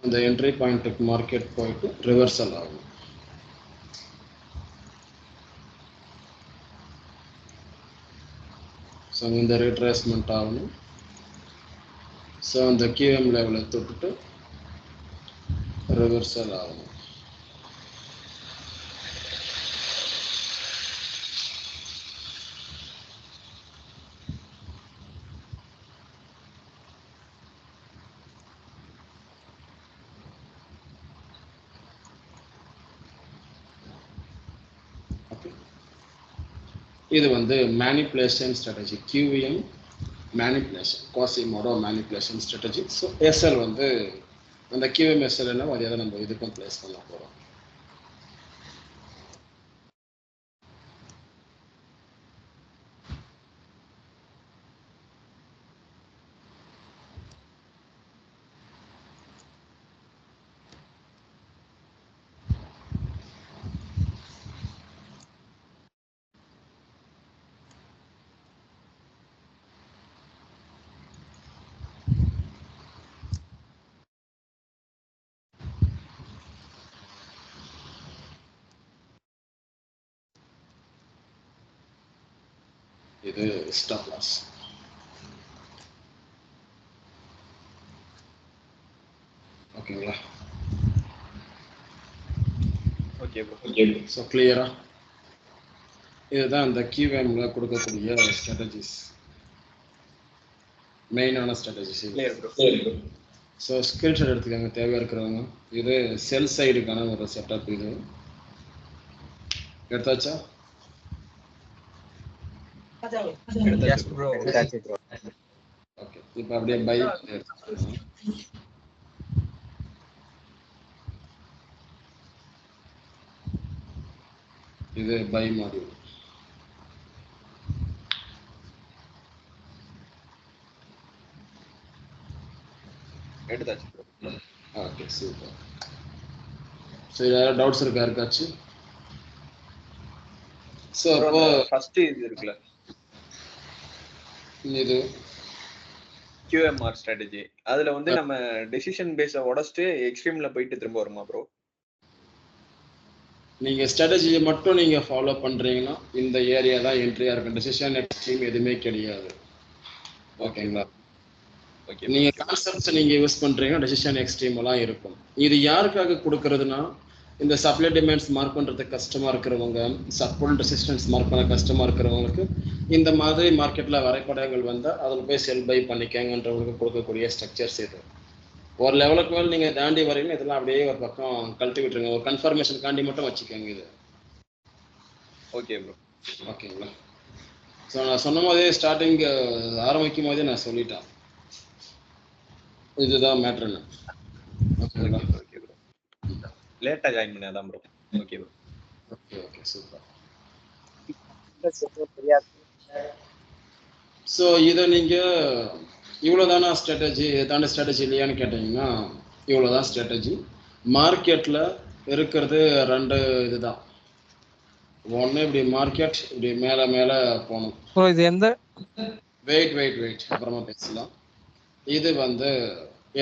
இந்த என்ட்ரி பாயிண்ட்டுக்கு மார்க்கெட் போயிட்டு ரிவர்சல் ஆகும். ஸோ இந்த ரீட்ரேஸ்மெண்ட் ஆகணும். ஸோ அந்த QM லெவலை தொட்டுட்டு ரிவர்சல் ஆகணும். இது manipulation strategy, QM manipulation, Quasimodo manipulation strategy. So SL அந்த QM SL என்ன அதே தான் நம்ம இதுக்கும் பிளேஸ் பண்ண போகிறோம். இது ஸ்டாப் லாஸ். ஓகேங்களா? Okay bro. ஸோ கிளியரா? இதுதான் அந்த QMல கொடுக்கக்கூடிய ஸ்ட்ராட்டஜிஸ், மெயினான ஸ்ட்ராட்டஜிஸ். ஸோ ஸ்கிரீன்ஷாட் எடுத்துக்கோங்க தேவையாக இருக்கிறவங்க. இது செல் சைடுக்கான ஒரு செட்டப். இது எடுத்தாச்சா? Yes, bro. ஓகே, இப்போ அப்படியே பை எடுத்துக்கோங்க. இது பை மாடியூல். எடுத்தாச்சு ப்ரோ. Okay, super. ஸோ யாராவது டவுட்ஸ் இருக்கா யாருக்காச்சும்? ஸோ அப்போ ஃபர்ஸ்ட் இது இருக்குல்ல, இது QMR ஸ்ட்ராட்டஜி, அதுல நம்ம டெசிஷன் பேஸை உடச்சிட்டு எக்ஸ்ட்ரீம்ல போயிட்டு திரும்ப வருமா ப்ரோ? நீங்க ஸ்ட்ராட்டஜியை மட்டும் நீங்க ஃபாலோ பண்றீங்கன்னா இந்த ஏரியா தான் என்ட்ரியா இருக்கும். டெசிஷன் எக்ஸ்ட்ரீம் எதுவுமே கிடையாது. ஓகேங்களா? நீங்க கான்செப்ட்ஸ் நீங்க யூஸ் பண்றீங்கன்னா டெசிஷன் எக்ஸ்ட்ரீம் எல்லாம் இருக்கும். இது யாருக்காக கொடுக்கறதுன்னா இந்த சப்ளை டிமாண்ட்ஸ் மார்க் பண்ணுறது கஷ்டமாக இருக்கிறவங்க, சப்போர்ட் ரெசிஸ்டன்ஸ் மார்க் பண்ண கஷ்டமாக இருக்கிறவங்களுக்கு இந்த மாதிரி மார்க்கெட்டில் வரைபடங்கள் வந்தால் அதில் போய் செல் பை பண்ணிக்கங்கன்றவங்களுக்கு கொடுக்கக்கூடிய ஸ்ட்ரக்சர்ஸ் இது. ஒரு லெவலுக்கு மேலே நீங்கள் தாண்டி வரீங்கன்னா இதெல்லாம் அப்படியே ஒரு பக்கம் கழட்டி விட்டுருங்க. ஒரு கன்ஃபர்மேஷன் காண்டி மட்டும் வச்சுக்கோங்க இது. Okay bro. ஓகேங்களா? ஸோ நான் சொன்ன போதே ஸ்டார்டிங் ஆரம்பிக்கும் போதே நான் சொல்லிட்டேன், இதுதான் மேட்ருன்னு. ஓகேங்களா? Okay bro. லேட்டாக ஜாயின் பண்ணாதான் bro. Okay bro. Okay okay super. தெரியாது. ஸோ இதை நீங்கள் இவ்வளோதானா ஸ்ட்ராட்டஜி, தாண்டி ஸ்ட்ராட்டஜி இல்லையான்னு கேட்டிங்கன்னா இவ்வளோதான் ஸ்ட்ராட்டஜி. மார்க்கெட்டில் இருக்கிறது 2 இதுதான். ஒன்று இப்படி மார்க்கெட் இப்படி மேலே மேலே போகணும். இது எந்த வெயிட் அப்புறமா பேசலாம். இது வந்து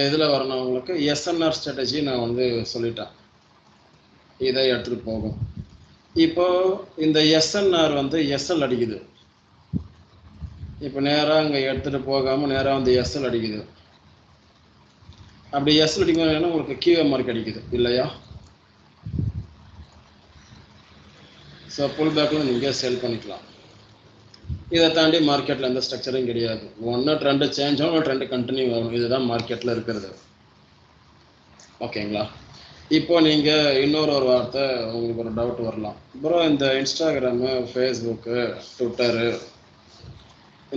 எதில் வரணும் உங்களுக்கு? எஸ்என்ஆர் ஸ்ட்ராட்டஜி நான் வந்து சொல்லிட்டேன், இதை எடுத்துகிட்டு போகும். இப்போ இந்த எஸ்என்ஆர் வந்து எஸ்எல் அடிக்குது. இப்போ நேராக அங்கே எடுத்துகிட்டு போகாமல் நேராக வந்து எஸ்எல் அடிக்குது. அப்படி எஸ்எல் அடிக்கும் உங்களுக்கு கியூஎம் மார்க் அடிக்குது இல்லையா? ஸோ புல் பேக்கில் நீங்கள் செல் பண்ணிக்கலாம். இதை தாண்டி மார்க்கெட்டில் எந்த ஸ்ட்ரக்சரும் கிடையாது. ஒன்று ட்ரெண்டு சேஞ்ச் ஆகும், ட்ரெண்டு கண்டினியூ ஆகும். இதுதான் மார்க்கெட்டில் இருக்கிறது. ஓகேங்களா? இப்போ நீங்கள் இன்னொரு வார்த்தை உங்களுக்கு ஒரு டவுட் வரலாம், ப்ரோ இந்த இன்ஸ்டாகிராமு, ஃபேஸ்புக்கு, ட்விட்டரு,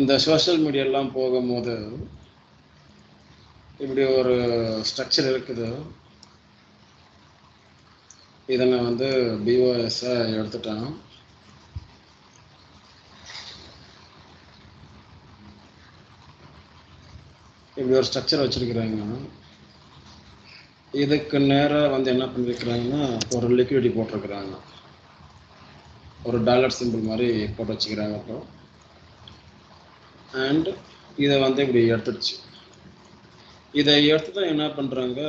இந்த சோஷியல் மீடியாலாம் போகும்போது இப்படி ஒரு ஸ்ட்ரக்சர் இருக்குது. இதை நான் வந்து பிஓஎஸ்ஸை எடுத்துட்டேன். இப்படி ஒரு ஸ்ட்ரக்சர் வச்சுருக்குறாங்க. இதுக்கு நேராக வந்து என்ன பண்ணியிருக்கிறாங்கன்னா ஒரு லிக்விடிட்டி போட்டிருக்கிறாங்க, ஒரு டாலர் சிம்பிள் மாதிரி போட்டு வச்சுக்கிறாங்க. இப்போ அண்ட் இதை வந்து இப்படி எடுத்துடுச்சு. இதை எடுத்து என்ன பண்ணுறாங்க,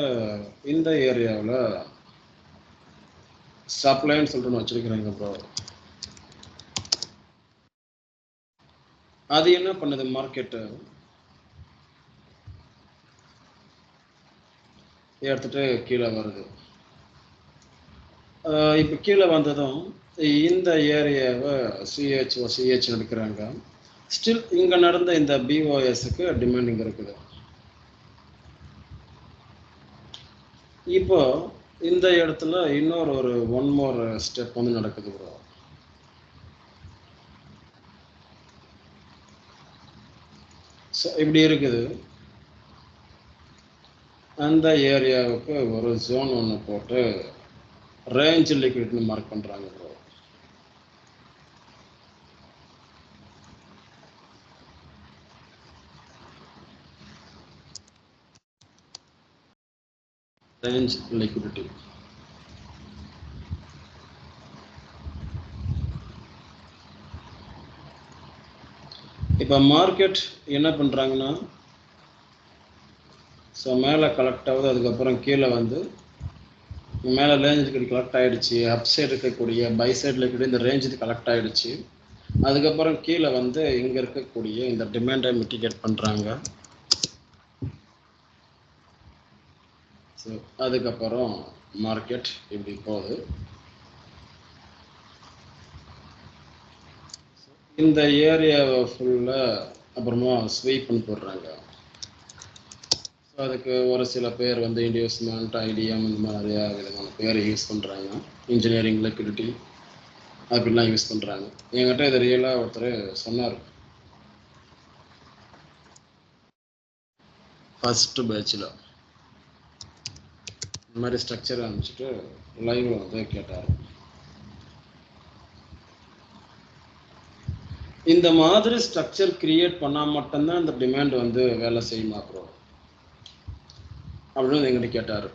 இந்த ஏரியாவில் சப்ளைன்னு சொல்லிட்டு வச்சுருக்கிறாங்க. இப்போ அது என்ன பண்ணுது, மார்க்கெட்டு எடுத்துட்டு கீழே வருது. இப்போ கீழே வந்ததும் இந்த ஏரியாவை சிஹெச் எடுக்கிறாங்க. ஸ்டில் இங்கே நடந்த இந்த பிஓஎஸ்க்கு டிமாண்டிங் இருக்குது. இப்போ இந்த இடத்துல இன்னொரு ஒரு ஒன் மோர் ஸ்டெப் வந்து நடக்குது ப்ரோ. ஸோ இப்படி இருக்குது. அந்த ஏரியாவுக்கு ஒரு ஜோன் ஒன்று போட்டு ரேஞ்ச் லிக்விடிட்டின்னு மார்க் பண்ணுறாங்க ப்ரோ. Range liquidity. இப்போ மார்க்கெட் என்ன பண்ணுறாங்கன்னா, ஸோ மேலே கலெக்ட் ஆகுது, அதுக்கப்புறம் கீழே வந்து மேலே ரேஞ்சுக்கு கலெக்ட் ஆகிடுச்சு. அப் சைடு இருக்கக்கூடிய பை சைடில் இருக்கக்கூடிய இந்த ரேஞ்சுக்கு கலெக்ட் ஆகிடுச்சு. அதுக்கப்புறம் கீழே வந்து இங்கே இருக்கக்கூடிய இந்த டிமாண்டை மிட்டிகேட் பண்ணுறாங்க. ஸோ அதுக்கப்புறம் மார்க்கெட் இப்படி போகுது. இந்த ஏரியாவை ஃபுல்லாக அப்புறமா ஸ்வீப் பண்ணி போடுறாங்க. ஸோ அதுக்கு ஒரு சில பேர் வந்து இன்வெஸ்ட்மெண்ட், ஐடிஎம், இந்த மாதிரி நிறையா விதமான பேர் யூஸ் பண்ணுறாங்க. இன்ஜினியரிங், லிக்விடிட்டி அப்படிலாம் யூஸ் பண்ணுறாங்க. என்கிட்ட இதை ரியலாக ஒருத்தர் சொன்னார். ஃபஸ்ட்டு பேட்சில் இந்த மாதிரி ஸ்ட்ரக்சர் அனுப்பிச்சிட்டு லைவ்ல வந்து கேட்டார். இந்த மாதிரி ஸ்ட்ரக்சர் கிரியேட் பண்ணால் மட்டும்தான் இந்த டிமாண்ட் வந்து வேலை செய்யுமா ப்ரோ அப்படின்னு எங்கிட்ட கேட்டார்.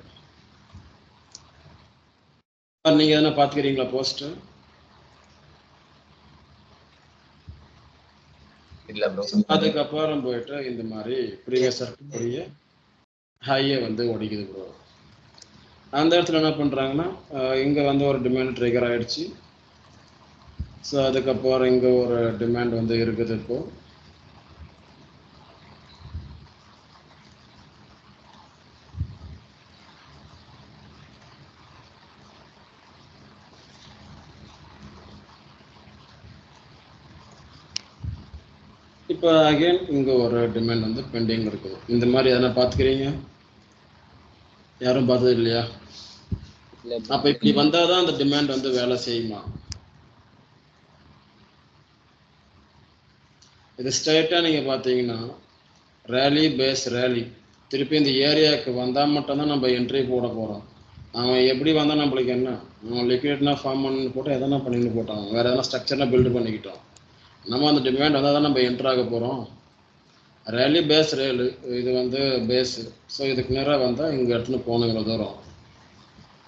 நீங்கள் எதனா பார்த்துக்கிறீங்களா போஸ்ட்டு? இல்லை ப்ரோ. அதுக்கப்புறம் போயிட்டு இந்த மாதிரி ப்ரீவியஸ் இருக்கக்கூடிய ஹையை வந்து ஒடிக்குது ப்ரோ. அந்த இடத்துல என்ன பண்ணுறாங்கன்னா, இங்கே வந்து ஒரு டிமாண்ட் ட்ரிகர் ஆகிடுச்சு. ஸோ அதுக்கப்புறம் இங்கே ஒரு டிமாண்ட் வந்து இருக்குது. இப்போது இப்போ அகைன் இங்கே ஒரு டிமாண்ட் வந்து பெண்டிங் இருக்குது. இந்த மாதிரி எதனா பார்த்துக்கிறீங்க? யாரும் பார்த்தது இல்லையா? அப்போ இப்படி வந்தால் தான் அந்த டிமாண்ட் வந்து வேலை செய்யுமா? இது ஸ்ட்ரைட்டாக நீங்கள் பார்த்தீங்கன்னா ரேலி பேஸ் ரேலி திருப்பி இந்த ஏரியாவுக்கு வந்தால் மட்டும்தான் நம்ம என்ட்ரி போட போகிறோம். அவன் எப்படி வந்தால் நம்மளுக்கு என்ன? அவன் லிக்விட்னா ஃபார்ம் பண்ணி போட்டு எதனா பண்ணிட்டு போட்டான், வேறு எதனா ஸ்ட்ரக்சர்னா பில்டு பண்ணிக்கிட்டோம். நம்ம அந்த டிமாண்ட் வந்தால் தான் நம்ம என்ட்ரு ஆக போகிறோம். ரேலி பேஸ் ரேலு இது வந்து பேஸு. ஸோ இதுக்கு நேராக வந்தால் இங்கே எடுத்துன்னு போகணும் இவ்வளோ தூரம்.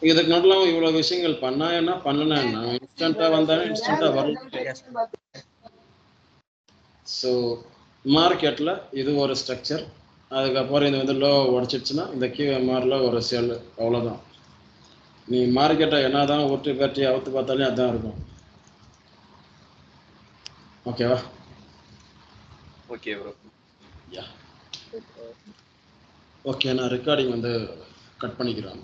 இதுக்கு நடுவில் இவ்வளோ விஷயங்கள் பண்ணா என்ன பண்ணனா என்ன, இன்ஸ்டண்ட்டாக வந்தாலும் இன்ஸ்டண்ட்டாக வரல. ஸோ மார்க்கெட்டில் இது ஒரு ஸ்ட்ரக்சர். அதுக்கப்புறம் இது வந்து லோ உடச்சிடுச்சுன்னா இந்த QMRல ஒரு செல், அவ்வளோதான். நீ மார்க்கெட்டை என்ன தான் ஒட்டு கட்டி அவுத்து பார்த்தாலே அதுதான் இருக்கும். ஓகேவா? Okay bro. யா ஓகே, நான் ரெக்கார்டிங் வந்து கட் பண்ணிக்கிறேன்.